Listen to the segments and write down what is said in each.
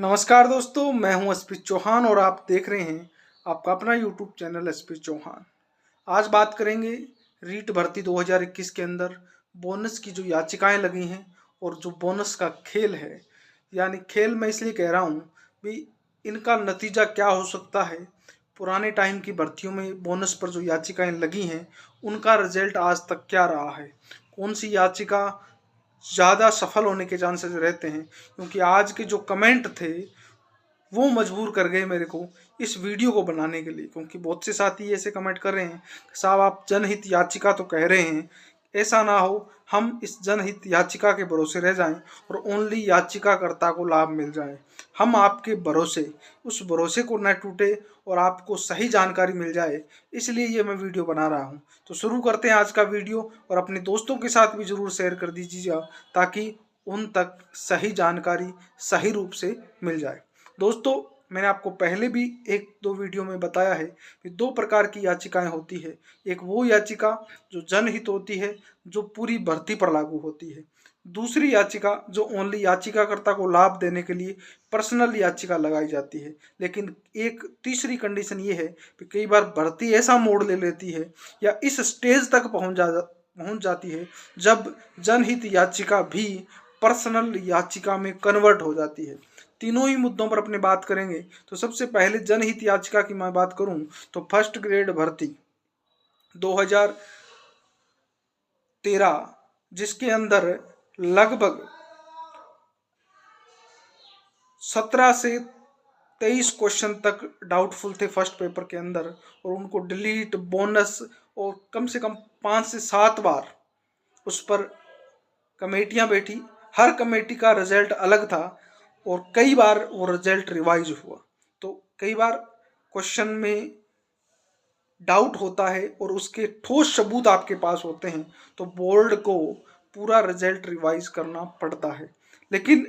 नमस्कार दोस्तों, मैं हूं एसपी चौहान और आप देख रहे हैं आपका अपना यूट्यूब चैनल एसपी चौहान। आज बात करेंगे रीट भर्ती 2021 के अंदर बोनस की जो याचिकाएं लगी हैं और जो बोनस का खेल है, यानी खेल मैं इसलिए कह रहा हूं भी इनका नतीजा क्या हो सकता है। पुराने टाइम की भर्तियों में बोनस पर जो याचिकाएं लगी हैं उनका रिजल्ट आज तक क्या रहा है, कौन सी याचिका ज़्यादा सफल होने के चांसेस रहते हैं। क्योंकि आज के जो कमेंट थे वो मजबूर कर गए मेरे को इस वीडियो को बनाने के लिए, क्योंकि बहुत से साथी ऐसे कमेंट कर रहे हैं साहब आप जनहित याचिका तो कह रहे हैं, ऐसा ना हो हम इस जनहित याचिका के भरोसे रह जाएं और ओनली याचिकाकर्ता को लाभ मिल जाए। हम आपके भरोसे उस भरोसे को न टूटे और आपको सही जानकारी मिल जाए, इसलिए ये मैं वीडियो बना रहा हूँ। तो शुरू करते हैं आज का वीडियो और अपने दोस्तों के साथ भी ज़रूर शेयर कर दीजिएगा ताकि उन तक सही जानकारी सही रूप से मिल जाए। दोस्तों, मैंने आपको पहले भी एक दो वीडियो में बताया है कि दो प्रकार की याचिकाएं होती है। एक वो याचिका जो जनहित होती है, जो पूरी भर्ती पर लागू होती है। दूसरी याचिका जो ओनली याचिकाकर्ता को लाभ देने के लिए पर्सनल याचिका लगाई जाती है। लेकिन एक तीसरी कंडीशन ये है कि कई बार भर्ती ऐसा मोड़ ले लेती है या इस स्टेज तक पहुंच जाती है जब जनहित याचिका भी पर्सनल याचिका में कन्वर्ट हो जाती है। तीनों ही मुद्दों पर अपने बात करेंगे। तो सबसे पहले जनहित याचिका की मैं बात करूं तो फर्स्ट ग्रेड भर्ती 2013, जिसके अंदर लगभग 17 से 23 क्वेश्चन तक डाउटफुल थे फर्स्ट पेपर के अंदर, और उनको डिलीट बोनस और कम से कम 5 से 7 बार उस पर कमेटियां बैठी। हर कमेटी का रिजल्ट अलग था और कई बार वो रिजल्ट रिवाइज हुआ। तो कई बार क्वेश्चन में डाउट होता है और उसके ठोस सबूत आपके पास होते हैं तो बोर्ड को पूरा रिजल्ट रिवाइज करना पड़ता है। लेकिन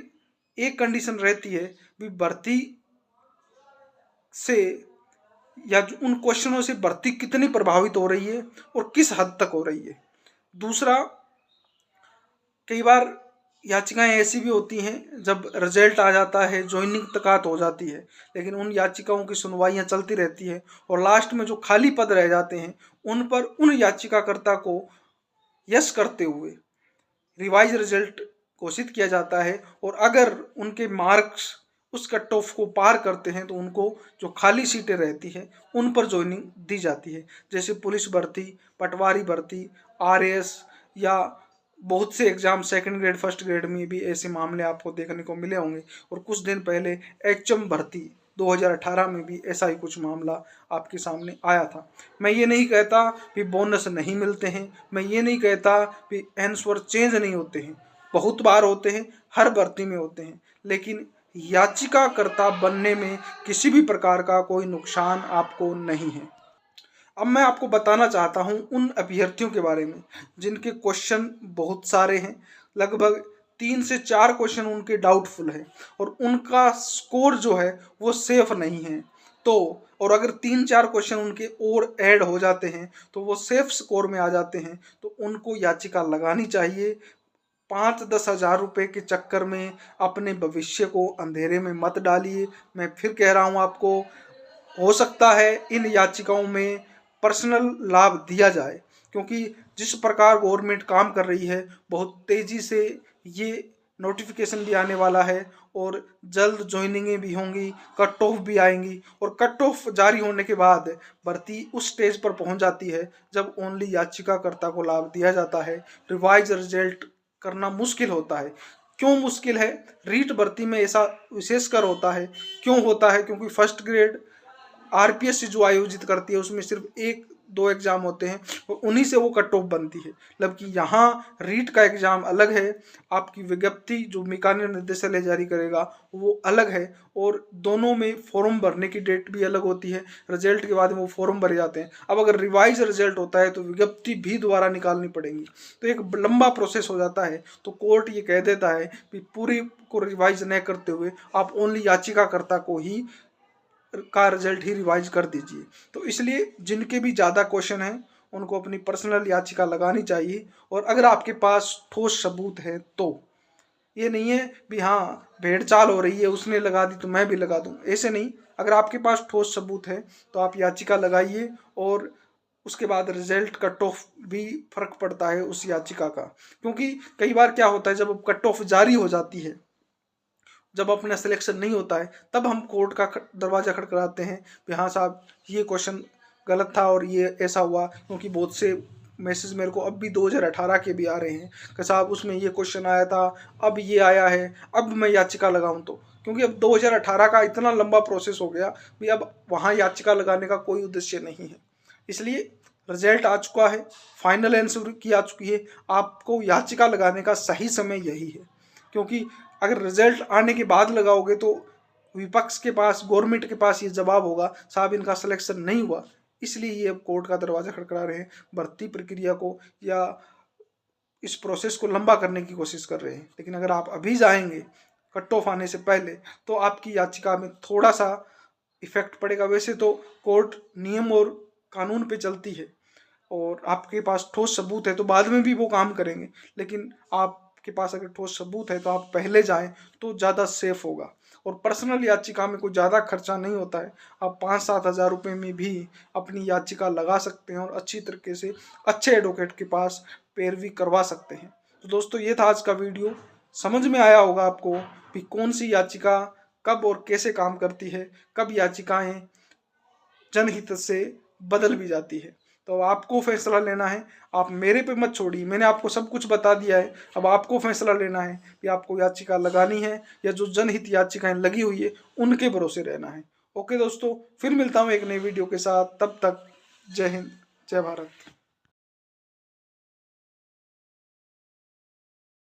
एक कंडीशन रहती है भी भर्ती से या उन क्वेश्चनों से भर्ती कितनी प्रभावित हो रही है और किस हद तक हो रही है। दूसरा, कई बार याचिकाएं ऐसी भी होती हैं जब रिजल्ट आ जाता है, ज्वाइनिंग तक हो जाती है, लेकिन उन याचिकाओं की सुनवाइयां चलती रहती है और लास्ट में जो खाली पद रह जाते हैं उन पर उन याचिकाकर्ता को यस करते हुए रिवाइज रिजल्ट घोषित किया जाता है। और अगर उनके मार्क्स उस कट ऑफ को पार करते हैं तो उनको जो खाली सीटें रहती हैं उन पर ज्वाइनिंग दी जाती है। जैसे पुलिस भर्ती, पटवारी भर्ती, आरएएस या बहुत से exam second grade first grade में भी ऐसे मामले आपको देखने को मिले होंगे। और कुछ दिन पहले एचएम भर्ती 2018 में भी ऐसा ही कुछ मामला आपके सामने आया था। मैं ये नहीं कहता कि बोनस नहीं मिलते हैं, मैं ये नहीं कहता कि आंसर चेंज नहीं होते हैं, बहुत बार होते हैं, हर भर्ती में होते हैं, लेकिन याचिकाकर्ता बनने में किसी भी प्रकार का कोई नुकसान आपको नहीं है। अब मैं आपको बताना चाहता हूं उन अभ्यर्थियों के बारे में जिनके क्वेश्चन बहुत सारे हैं, लगभग 3 से 4 क्वेश्चन उनके डाउटफुल है और उनका स्कोर जो है वो सेफ नहीं है। तो और अगर 3-4 क्वेश्चन उनके और ऐड हो जाते हैं तो वो सेफ स्कोर में आ जाते हैं, तो उनको याचिका लगानी चाहिए। 5-10 हज़ार रुपये के चक्कर में अपने भविष्य को अंधेरे में मत डालिए। मैं फिर कह रहा हूँ आपको, हो सकता है इन याचिकाओं में पर्सनल लाभ दिया जाए, क्योंकि जिस प्रकार गवर्नमेंट काम कर रही है बहुत तेज़ी से ये नोटिफिकेशन भी आने वाला है और जल्द ज्वाइनिंगें भी होंगी, कट ऑफ भी आएंगी और कट ऑफ जारी होने के बाद भर्ती उस स्टेज पर पहुंच जाती है जब ओनली याचिकाकर्ता को लाभ दिया जाता है। रिवाइज रिजल्ट करना मुश्किल होता है। क्यों मुश्किल है? रीट भर्ती में ऐसा विशेषकर होता है। क्यों होता है? क्योंकि फर्स्ट ग्रेड आरपीएस जो आयोजित करती है उसमें सिर्फ 1-2 एग्जाम होते हैं और उन्हीं से वो कट ऑफ बनती है। जबकि यहाँ रीट का एग्जाम अलग है, आपकी विज्ञप्ति जो मिकानी निर्देशालय जारी करेगा वो अलग है और दोनों में फॉर्म भरने की डेट भी अलग होती है। रिजल्ट के बाद वो फॉर्म भरे जाते हैं। अब अगर रिवाइज रिजल्ट होता है तो विज्ञप्ति भी दोबारा निकालनी पड़ेगी, तो एक लंबा प्रोसेस हो जाता है। तो कोर्ट ये कह देता है कि पूरी को रिवाइज न करते हुए आप ओनली याचिकाकर्ता को ही का रिजल्ट ही रिवाइज कर दीजिए। तो इसलिए जिनके भी ज़्यादा क्वेश्चन हैं उनको अपनी पर्सनल याचिका लगानी चाहिए और अगर आपके पास ठोस सबूत है तो ये नहीं है भी हाँ भेड़ चाल हो रही है उसने लगा दी तो मैं भी लगा दूं, ऐसे नहीं। अगर आपके पास ठोस सबूत है तो आप याचिका लगाइए, और उसके बाद रिजल्ट कट ऑफ भी फर्क पड़ता है उस याचिका का। क्योंकि कई बार क्या होता है, जब कट ऑफ जारी हो जाती है, जब अपना सिलेक्शन नहीं होता है, तब हम कोर्ट का दरवाजा खटखटाते हैं कि हाँ साहब ये क्वेश्चन गलत था और ये ऐसा हुआ। क्योंकि बहुत से मैसेज मेरे को अब भी 2018 के भी आ रहे हैं कि साहब उसमें ये क्वेश्चन आया था, अब ये आया है, अब मैं याचिका लगाऊं तो। क्योंकि अब 2018 का इतना लंबा प्रोसेस हो गया भी अब वहाँ याचिका लगाने का कोई उद्देश्य नहीं है। इसलिए रिजल्ट आ चुका है, फाइनल आंसर की आ चुकी है, आपको याचिका लगाने का सही समय यही है। क्योंकि अगर रिजल्ट आने के बाद लगाओगे तो विपक्ष के पास, गवर्नमेंट के पास ये जवाब होगा साहब इनका सिलेक्शन नहीं हुआ, इसलिए ये अब कोर्ट का दरवाजा खटखटा रहे हैं, भर्ती प्रक्रिया को या इस प्रोसेस को लंबा करने की कोशिश कर रहे हैं। लेकिन अगर आप अभी जाएंगे कट ऑफ आने से पहले तो आपकी याचिका में थोड़ा सा इफेक्ट पड़ेगा। वैसे तो कोर्ट नियम और कानून पे चलती है, और आपके पास ठोस सबूत है तो बाद में भी वो काम करेंगे। लेकिन आपके पास अगर ठोस सबूत है तो आप पहले जाएं तो ज़्यादा सेफ होगा। और पर्सनल याचिका में कोई ज़्यादा खर्चा नहीं होता है, आप 5-7 हज़ार रुपये में भी अपनी याचिका लगा सकते हैं और अच्छी तरीके से अच्छे एडवोकेट के पास पैरवी करवा सकते हैं। तो दोस्तों ये था आज का वीडियो। समझ में आया होगा आपको कि कौन सी याचिका कब और कैसे काम करती है, कब याचिकाएं जनहित से बदल भी जाती है। तो आपको फैसला लेना है, आप मेरे पे मत छोड़िए, मैंने आपको सब कुछ बता दिया है। अब आपको फैसला लेना है कि आपको याचिका लगानी है या जो जनहित याचिकाएं लगी हुई है उनके भरोसे रहना है। ओके दोस्तों, फिर मिलता हूँ एक नई वीडियो के साथ, तब तक जय हिंद, जय भारत।